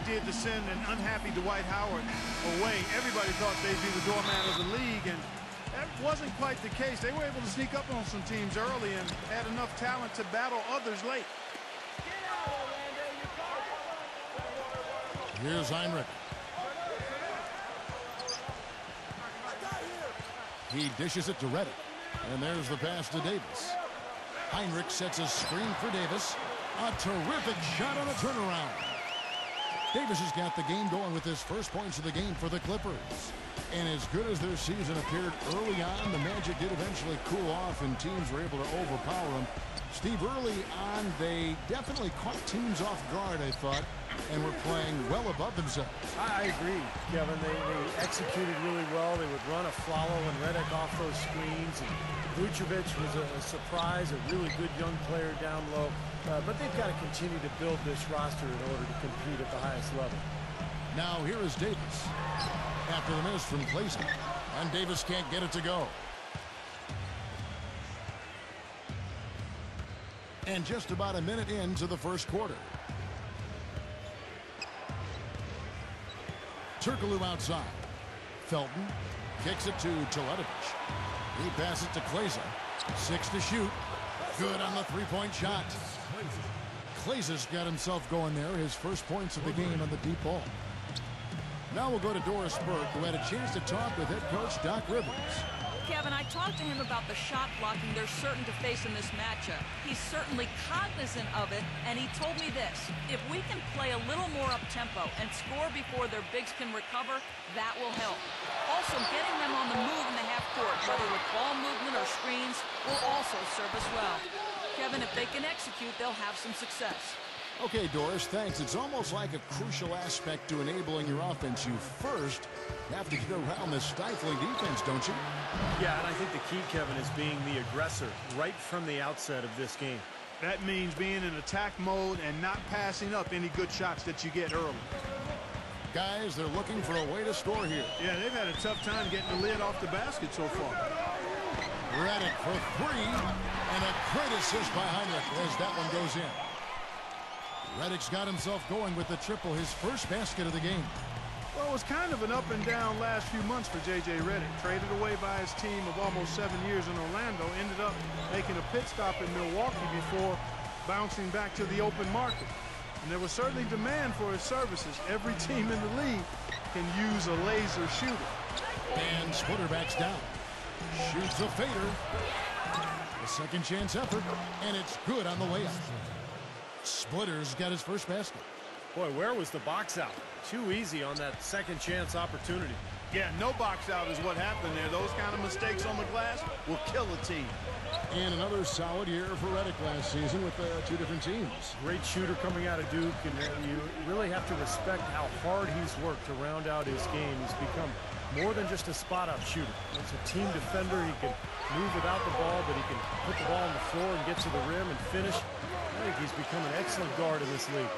did to send an unhappy Dwight Howard away. Everybody thought they'd be the doormat of the league, and that wasn't quite the case. They were able to sneak up on some teams early and had enough talent to battle others late. Here's Heinrich. He dishes it to Redick. And there's the pass to Davis. Heinrich sets a screen for Davis. A terrific shot on a turnaround. Davis has got the game going with his first points of the game for the Clippers. And as good as their season appeared early on, the Magic did eventually cool off and teams were able to overpower them. Steve, early on, they definitely caught teams off guard, I thought, and were playing well above themselves. I agree, Kevin. They executed really well. They would run a follow and Redick off those screens. And Vucevic was a surprise, a really good young player down low. But they've got to continue to build this roster in order to compete at the highest level. Now here is Davis. After the miss from Clayson. And Davis can't get it to go. And just about a minute into the first quarter. Turkoglu outside. Felton kicks it to Teletovic. He passes to Clayson. 6 to shoot. Good on the three-point shot. Clay's got himself going there. His first points of the game on the deep ball. Now we'll go to Doris Burke, who had a chance to talk with head coach Doc Rivers. Kevin, I talked to him about the shot blocking they're certain to face in this matchup. He's certainly cognizant of it, and he told me this. If we can play a little more up-tempo and score before their bigs can recover, that will help. Also, getting them on the move in the half court, whether with ball movement or screens, will also serve us well. Kevin, if they can execute, they'll have some success. Okay, Doris, thanks. It's almost like a crucial aspect to enabling your offense. You first have to get around this stifling defense, don't you? Yeah, and I think the key, Kevin, is being the aggressor right from the outset of this game. That means being in attack mode and not passing up any good shots that you get early. Guys, they're looking for a way to score here. Yeah, they've had a tough time getting the lid off the basket so far. Redick for three, and a great assist by Heinrich as that one goes in. Redick's got himself going with the triple, his first basket of the game. Well, it was kind of an up and down last few months for J.J. Redick. Traded away by his team of almost 7 years in Orlando, ended up making a pit stop in Milwaukee before bouncing back to the open market. And there was certainly demand for his services. Every team in the league can use a laser shooter. And Splitter backs down. Shoots a fader. A second chance effort, and it's good on the layup. Splitter's got his first basket. Boy, where was the box out? Too easy on that second chance opportunity. Yeah, no box out is what happened there. Those kind of mistakes on the glass will kill a team. And another solid year for Redick last season with two different teams. Great shooter coming out of Duke, and you really have to respect how hard he's worked to round out his game. He's become more than just a spot-up shooter. He's a team defender. He can move without the ball, but he can put the ball on the floor and get to the rim and finish. I think he's become an excellent guard in this league.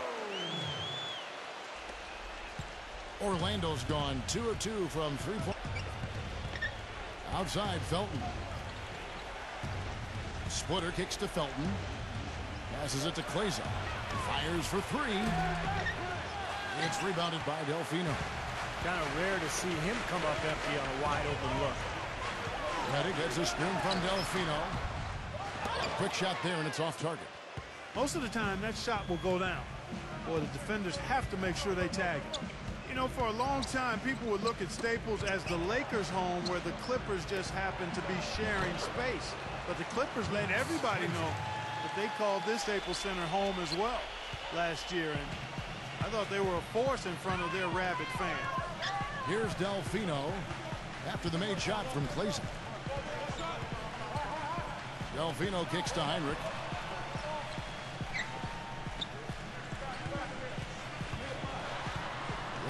Orlando's gone 2 of 2 from three-point. Outside, Felton. Splitter kicks to Felton. Passes it to Clayson. Fires for three. It's rebounded by Delfino. Kind of rare to see him come up empty on a wide-open look. Redick gets a screen from Delfino. A quick shot there, and it's off target. Most of the time, that shot will go down. Boy, the defenders have to make sure they tag it. You know, for a long time, people would look at Staples as the Lakers' home where the Clippers just happen to be sharing space. But the Clippers let everybody know that they called this Staples Center home as well last year. And I thought they were a force in front of their rabid fans. Here's Delfino after the made shot from Clayson. Delfino kicks to Heinrich.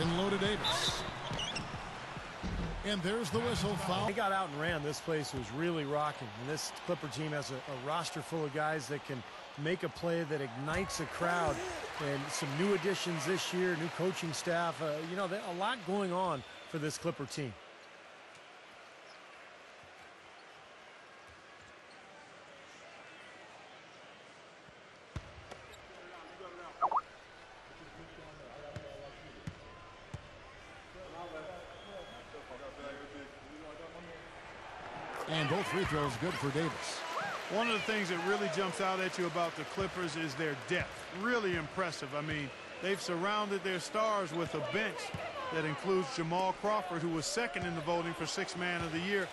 In low to Davis. And there's the whistle. Foul. They got out and ran. This place was really rocking. And this Clipper team has a roster full of guys that can make a play that ignites a crowd. And some new additions this year, new coaching staff. You know, a lot going on for this Clipper team. And both free throws good for Davis. One of the things that really jumps out at you about the Clippers is their depth. Really impressive. I mean, they've surrounded their stars with a bench that includes Jamal Crawford, who was second in the voting for Sixth Man of the Year.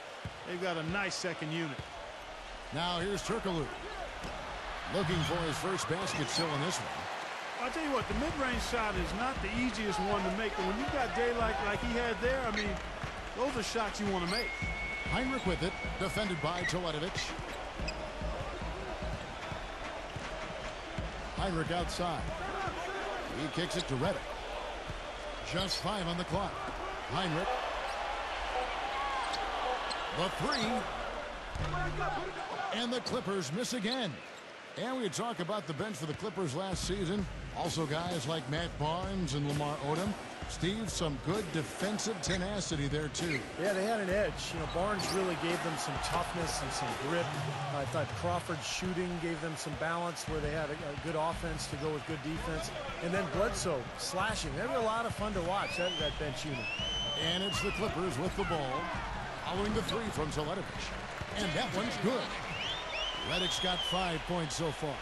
They've got a nice second unit. Now here's Turkoglu. Looking for his first basket still in this one. I'll tell you what, the mid-range shot is not the easiest one to make, but when you've got daylight like he had there, I mean, those are shots you want to make. Heinrich with it, defended by Teletovic. Heinrich outside. He kicks it to Redick. Just 5 on the clock. Heinrich. The 3. And the Clippers miss again. And we talk about the bench for the Clippers last season. Also guys like Matt Barnes and Lamar Odom. Steve, some good defensive tenacity there too. Yeah, they had an edge. You know, Barnes really gave them some toughness and some grit. I thought Crawford's shooting gave them some balance where they had a good offense to go with good defense. And then Bledsoe slashing. They were a lot of fun to watch, that bench unit. And it's the Clippers with the ball. Following the 3 from Teletovic. And that one's good. Redick's got 5 points so far.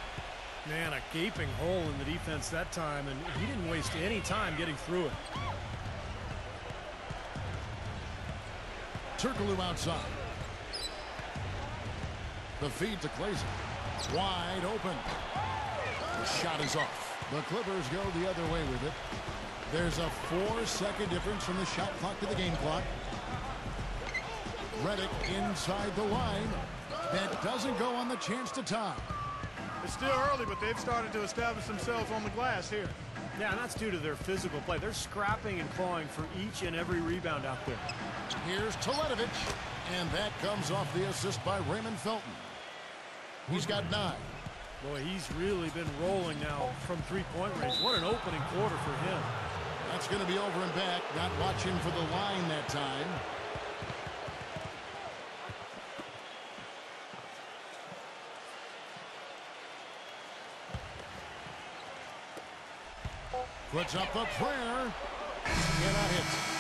Man, a gaping hole in the defense that time, and he didn't waste any time getting through it. Turkoglu outside. The feed to Clayson. Wide open. The shot is off. The Clippers go the other way with it. There's a 4-second difference from the shot clock to the game clock. Redick inside the line. That doesn't go on the chance to tie. It's still early, but they've started to establish themselves on the glass here. Yeah, and that's due to their physical play. They're scrapping and clawing for each and every rebound out there. Here's Teletovic, and that comes off the assist by Raymond Felton. He's got 9. Boy, he's really been rolling now from three-point range. What an opening quarter for him. That's going to be over and back. Not watching for the line that time. Puts up the prayer. Cannot hit.